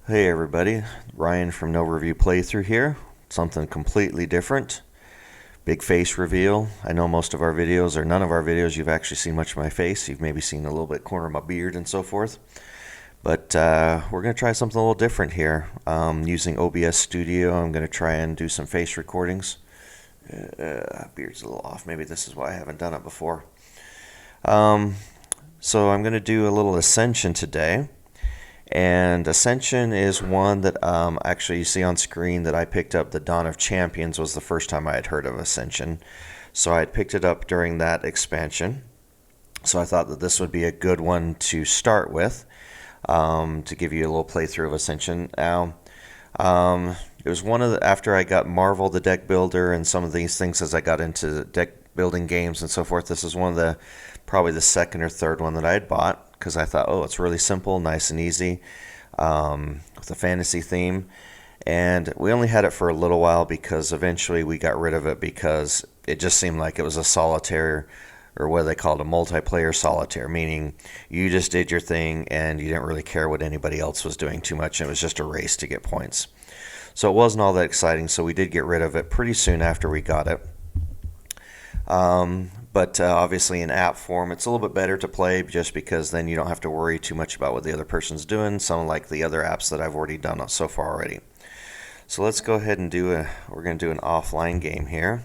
Hey everybody, Ryan from No Review Playthrough here. Something completely different. Big face reveal. I know most of our videos, or none of our videos, you've actually seen much of my face. You've maybe seen a little bit corner of my beard and so forth. But we're going to try something a little different here. Using OBS Studio, I'm going to try and do some face recordings. Beard's a little off. Maybe this is why I haven't done it before. So I'm going to do a little Ascension today. And Ascension is one that actually you see on screen that I picked up. The Dawn of Champions was the first time I had heard of Ascension. So I had picked it up during that expansion. So I thought that this would be a good one to start with, to give you a little playthrough of Ascension. Now, it was one of the, after I got Marvel the deck builder and some of these things as I got into deck building games and so forth, this is one of the, probably the second or third one that I had bought. Because I thought, oh, it's really simple, nice and easy, with a fantasy theme. And we only had it for a little while because eventually we got rid of it because it just seemed like it was a solitaire, or what they called a multiplayer solitaire, meaning you just did your thing and you didn't really care what anybody else was doing too much. It was just a race to get points. So it wasn't all that exciting, so we did get rid of it pretty soon after we got it. But obviously in app form, it's a little bit better to play just because then you don't have to worry too much about what the other person's doing, some like the other apps that I've already done so far already. So let's go ahead and we're going to do an offline game here.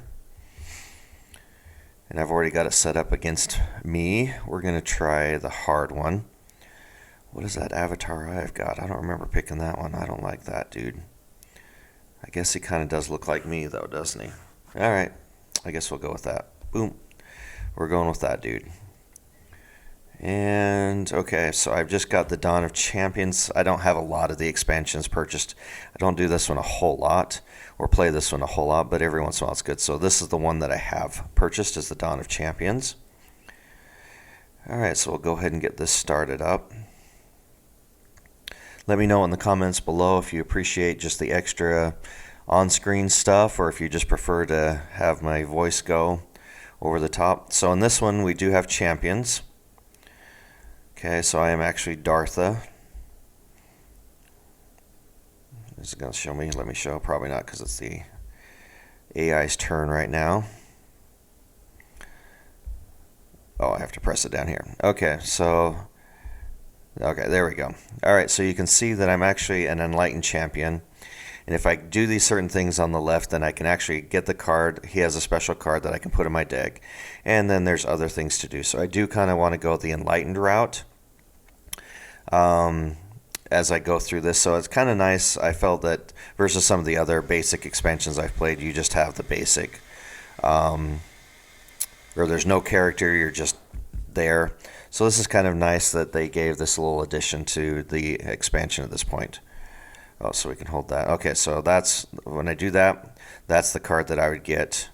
And I've already got it set up against me. We're going to try the hard one. What is that avatar I've got? I don't remember picking that one. I don't like that dude. I guess he kind of does look like me though, doesn't he? Alright, I guess we'll go with that. Boom. We're going with that dude. And okay, so I've just got the Dawn of Champions. I don't have a lot of the expansions purchased. I don't do this one a whole lot or play this one a whole lot, but every once in a while it's good. So this is the one that I have purchased, is the Dawn of Champions. Alright, so we'll go ahead and get this started up. Let me know in the comments below if you appreciate just the extra on-screen stuff or if you just prefer to have my voice go over the top. So in this one we do have champions. Okay, so I am actually Dartha. Is it going to show me? Let me show. Probably not, because it's the AI's turn right now. Oh, I have to press it down here. Okay, so okay, there we go. Alright, so you can see that I'm actually an Enlightened Champion. And if I do these certain things on the left, then I can actually get the card. He has a special card that I can put in my deck. And then there's other things to do. So I do kind of want to go the Enlightened route as I go through this. So it's kind of nice. I felt that versus some of the other basic expansions I've played, you just have the basic. Or there's no character, you're just there. So this is kind of nice that they gave this little addition to the expansion at this point. Oh, so we can hold that. Okay, so that's, when I do that, that's the card that I would get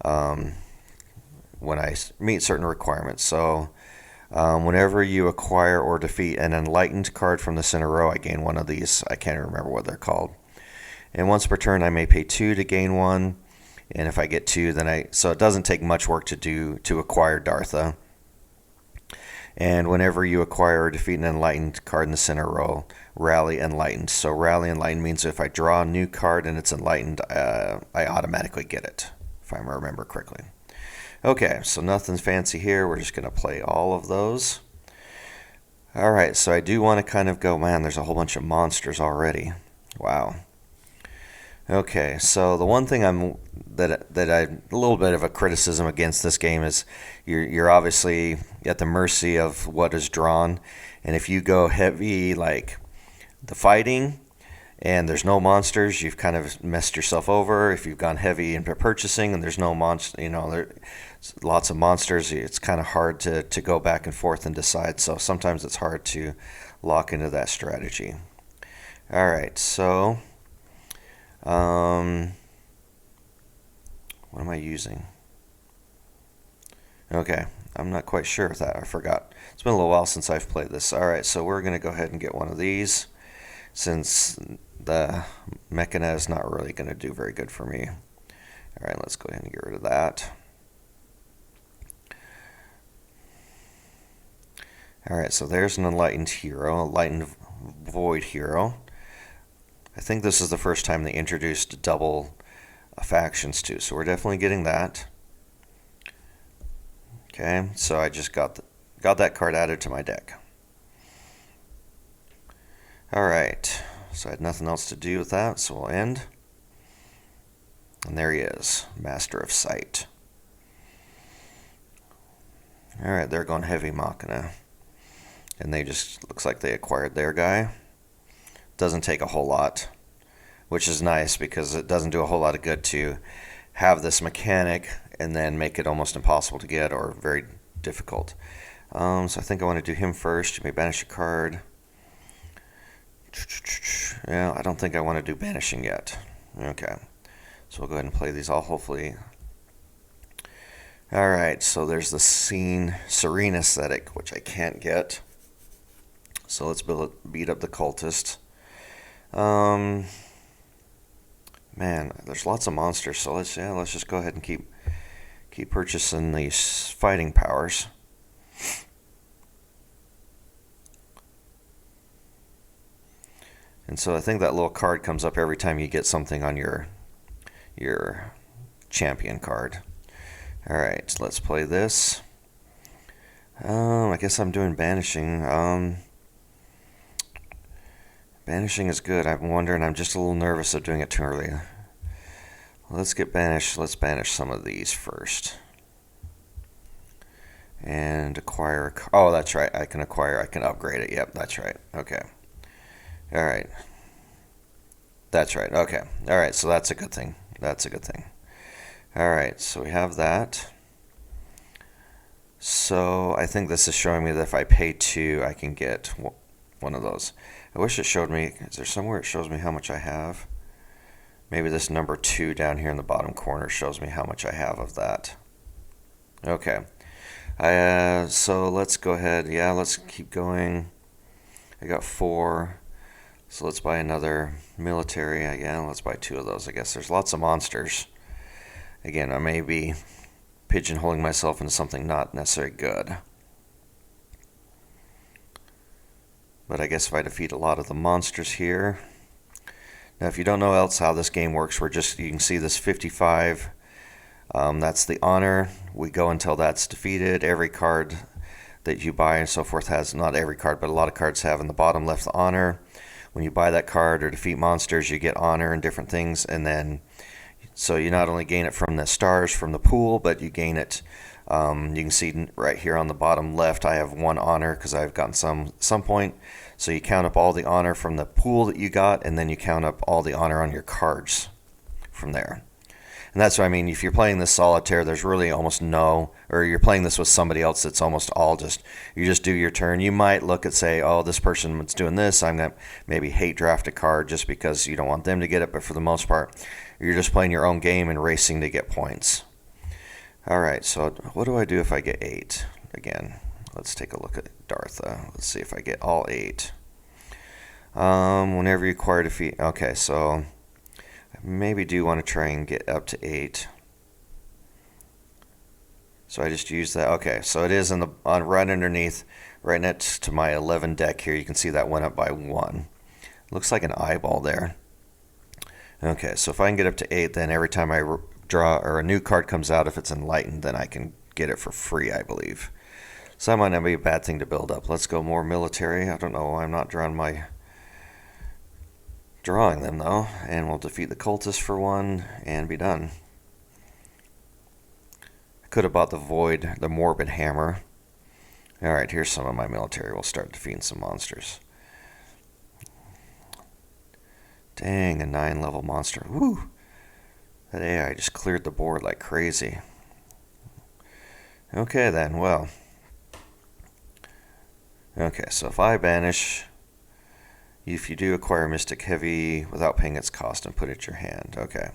when I meet certain requirements. So whenever you acquire or defeat an Enlightened card from the center row, I gain one of these. I can't remember what they're called. And once per turn, I may pay 2 to gain one. And if I get 2, then so it doesn't take much work to do to acquire Dartha. And whenever you acquire or defeat an Enlightened card in the center row, rally Enlightened. So rally Enlightened means if I draw a new card and it's Enlightened, I automatically get it, if I remember correctly. Okay, so nothing fancy here. We're just going to play all of those. Alright, so I do want to kind of go, man, there's a whole bunch of monsters already. Wow. Okay, so the one thing that I a little bit of a criticism against this game is you're obviously at the mercy of what is drawn, and if you go heavy like the fighting and there's no monsters, you've kind of messed yourself over. If you've gone heavy into purchasing and there's no monster, there's lots of monsters, it's kind of hard to go back and forth and decide. So sometimes it's hard to lock into that strategy. All right, so what am I using? Okay, I'm not quite sure of that. I forgot. It's been a little while since I've played this. All right, so we're going to go ahead and get one of these, since the Mechana is not really going to do very good for me. All right, let's go ahead and get rid of that. All right, so there's an Enlightened hero, Enlightened Void hero. I think this is the first time they introduced double factions too, so we're definitely getting that. Okay, so I just got that card added to my deck. Alright, so I had nothing else to do with that, so we'll end. And there he is, Master of Sight. Alright, they're going Heavy Machina. And they just, looks like they acquired their guy. Doesn't take a whole lot, which is nice because it doesn't do a whole lot of good to have this mechanic and then make it almost impossible to get or very difficult. So I think I want to do him first. You may banish a card. Yeah, I don't think I want to do banishing yet. Okay, so we'll go ahead and play these all, hopefully. Alright, so there's the Serene Aesthetic, which I can't get. So let's beat up the Cultist. Man, there's lots of monsters, so let's just go ahead and keep purchasing these fighting powers. And so I think that little card comes up every time you get something on your champion card. Alright, so let's play this. I guess I'm doing banishing. Banishing is good. I'm wondering, I'm just a little nervous of doing it too early. Let's get banished. Let's banish some of these first. And acquire. Oh, that's right. I can upgrade it. Yep, that's right. Okay. Alright. That's right. Okay. Alright, so that's a good thing. That's a good thing. Alright, so we have that. So I think this is showing me that if I pay 2, I can get one of those. I wish it showed me, is there somewhere it shows me how much I have? Maybe this number 2 down here in the bottom corner shows me how much I have of that. Okay. So let's go ahead. Yeah, let's keep going. I got 4. So let's buy another military. Again, let's buy 2 of those. I guess there's lots of monsters. Again, I may be pigeonholing myself into something not necessarily good. But I guess if I defeat a lot of the monsters here. Now, if you don't know else how this game works, you can see this 55. That's the honor. We go until that's defeated. Every card that you buy and so forth has, not every card, but a lot of cards have in the bottom left the honor. When you buy that card or defeat monsters, you get honor and different things. And then, so you not only gain it from the stars from the pool, but you gain it. You can see right here on the bottom left, I have 1 honor because I've gotten some point. So you count up all the honor from the pool that you got, and then you count up all the honor on your cards from there. And that's what I mean. If you're playing this solitaire, there's really almost no, or you're playing this with somebody else, it's almost all you just do your turn. You might look at, say, oh, this person is doing this, I'm going to maybe hate draft a card just because you don't want them to get it, but for the most part, you're just playing your own game and racing to get points. Alright, so what do I do if I get 8? Again, let's take a look at Dartha. Let's see if I get all 8. Whenever you acquire defeat. Okay, so I maybe do want to try and get up to 8. So I just use that. Okay, so it is right underneath, right next to my 11 deck here. You can see that went up by 1. Looks like an eyeball there. Okay, so if I can get up to 8, then every time I draw or a new card comes out, if it's enlightened, then I can get it for free, I believe. So that might not be a bad thing to build up. Let's go more military. I don't know why I'm not drawing them though, and we'll defeat the cultist for 1 and be done. I could have bought the morbid hammer. Alright, here's some of my military. We'll start defeating some monsters. Dang, a 9 level monster. Woo! That AI just cleared the board like crazy. Okay then, well. Okay, so if I banish, if you do acquire Mystic Heavy without paying its cost and put it in your hand. Okay.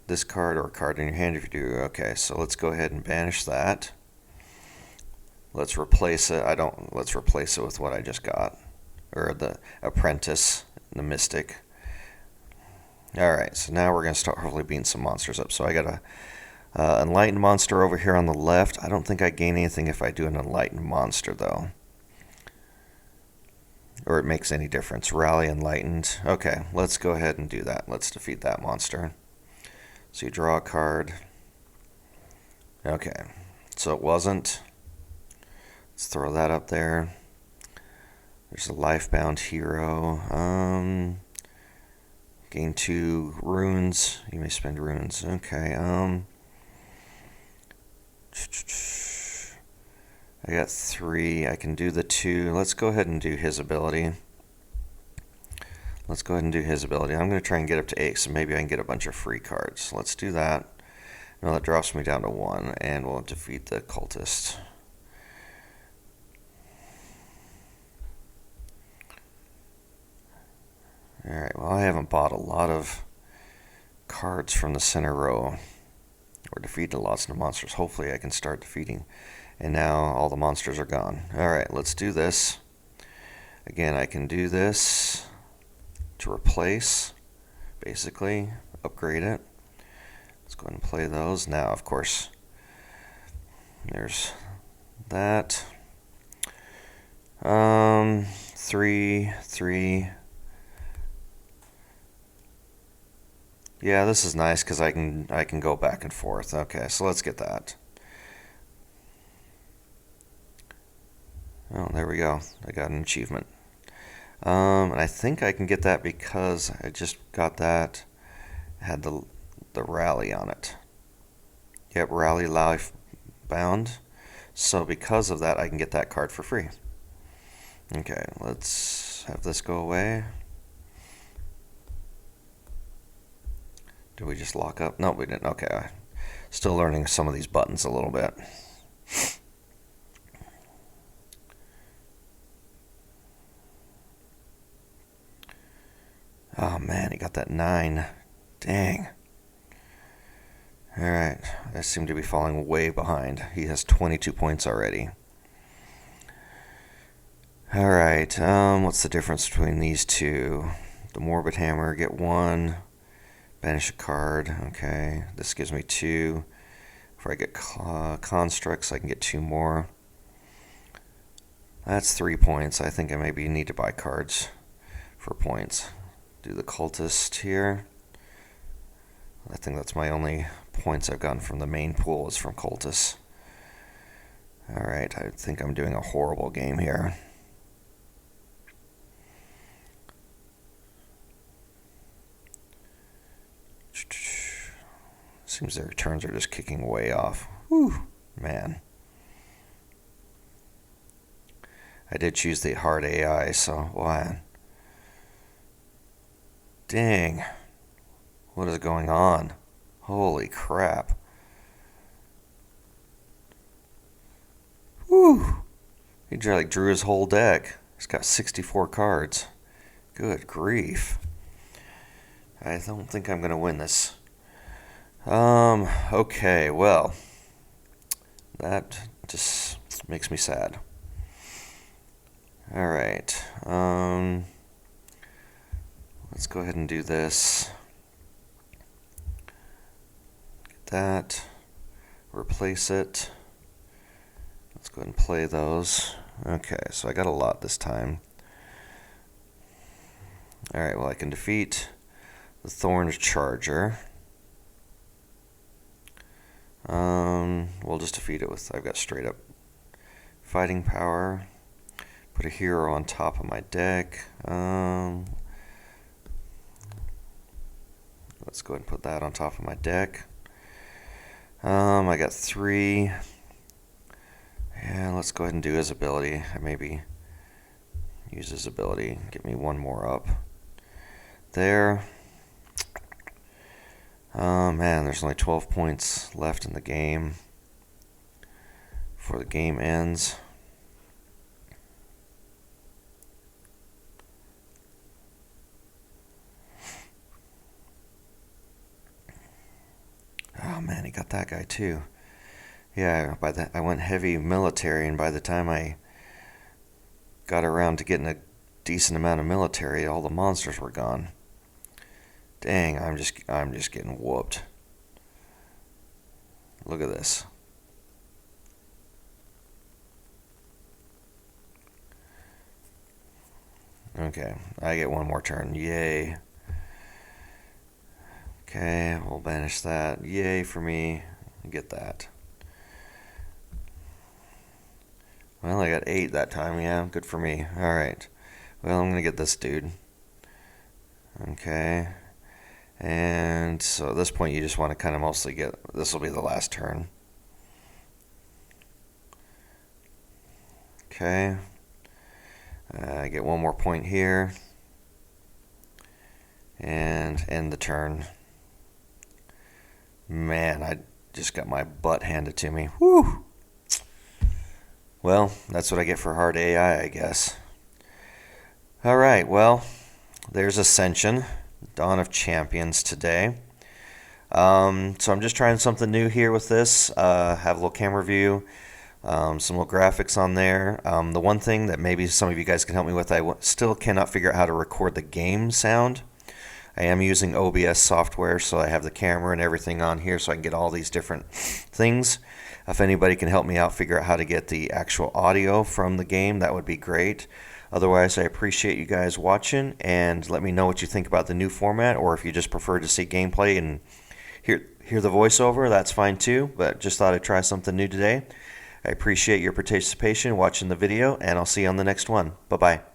This card or card in your hand if you do. Okay, so let's go ahead and banish that. Let's replace it. Let's replace it with what I just got. Or the Apprentice, the Mystic. Alright, so now we're going to start hopefully beating some monsters up. So I got a Enlightened monster over here on the left. I don't think I gain anything if I do an Enlightened monster, though. or it makes any difference. Rally Enlightened. Okay, let's go ahead and do that. Let's defeat that monster. So you draw a card. Okay, so it wasn't. Let's throw that up there. There's a Lifebound Hero. Gain 2 runes. You may spend runes. Okay, I got 3. I can do the 2. Let's go ahead and do his ability. I'm going to try and get up to 8, so maybe I can get a bunch of free cards. Let's do that. No, that drops me down to 1, and we'll defeat the Cultist. Alright, well, I haven't bought a lot of cards from the center row, or defeated lots of monsters. Hopefully I can start defeating. And now all the monsters are gone. Alright, let's do this. Again, I can do this to replace, basically, upgrade it. Let's go ahead and play those. Now, of course, there's that. 3. Yeah, this is nice because I can go back and forth. Okay, so let's get that. Oh, there we go. I got an achievement. And I think I can get that because I just got that. It had the rally on it. Yep, rally life bound. So because of that, I can get that card for free. Okay, let's have this go away. Did we just lock up? No, we didn't. Okay, still learning some of these buttons a little bit. Oh man, he got that 9. Dang. Alright, I seem to be falling way behind. He has 22 points already. Alright, what's the difference between these two? The Morbid Hammer, get 1. Banish a card. Okay, this gives me 2. If I get constructs, I can get 2 more. That's 3 points. I think I maybe need to buy cards for points. Do the Cultist here. I think that's my only points I've gotten from the main pool is from Cultists. Alright, I think I'm doing a horrible game here. Seems their returns are just kicking way off. Whew, man. I did choose the hard AI, so why? Dang. What is going on? Holy crap. Whew. He like drew his whole deck. He's got 64 cards. Good grief. I don't think I'm going to win this. Okay, well. That just makes me sad. Alright. Let's go ahead and do this. Get that. Replace it. Let's go ahead and play those. Okay, so I got a lot this time. Alright, well I can defeat the Thorns Charger. We'll just defeat it with, I've got straight up fighting power. Put a hero on top of my deck. Let's go ahead and put that on top of my deck. I got 3. And let's go ahead and do his ability. I maybe use his ability. Get me 1 more up. There. Oh man, there's only 12 points left in the game before the game ends. Oh man, he got that guy too. Yeah, I went heavy military, and by the time I got around to getting a decent amount of military, all the monsters were gone. Dang, I'm just getting whooped. Look at this. Okay, I get one more turn. Yay. Okay, we'll banish that. Yay for me. Get that. Well, I got 8 that time. Yeah, good for me. Alright. Well, I'm going to get this dude. Okay. And so at this point, you just want to kind of mostly get... This will be the last turn. Okay. I get one more point here. And end the turn. Man, I just got my butt handed to me. Whew! Well, that's what I get for hard AI, I guess. Alright, well, there's Ascension, Dawn of Champions today. So I'm just trying something new here with this. Have a little camera view, some little graphics on there. The one thing that maybe some of you guys can help me with, I still cannot figure out how to record the game sound. I am using OBS software, so I have the camera and everything on here so I can get all these different things. If anybody can help me out figure out how to get the actual audio from the game, that would be great. Otherwise, I appreciate you guys watching, and let me know what you think about the new format, or if you just prefer to see gameplay and hear the voiceover, that's fine too, but just thought I'd try something new today. I appreciate your participation watching the video, and I'll see you on the next one. Bye-bye.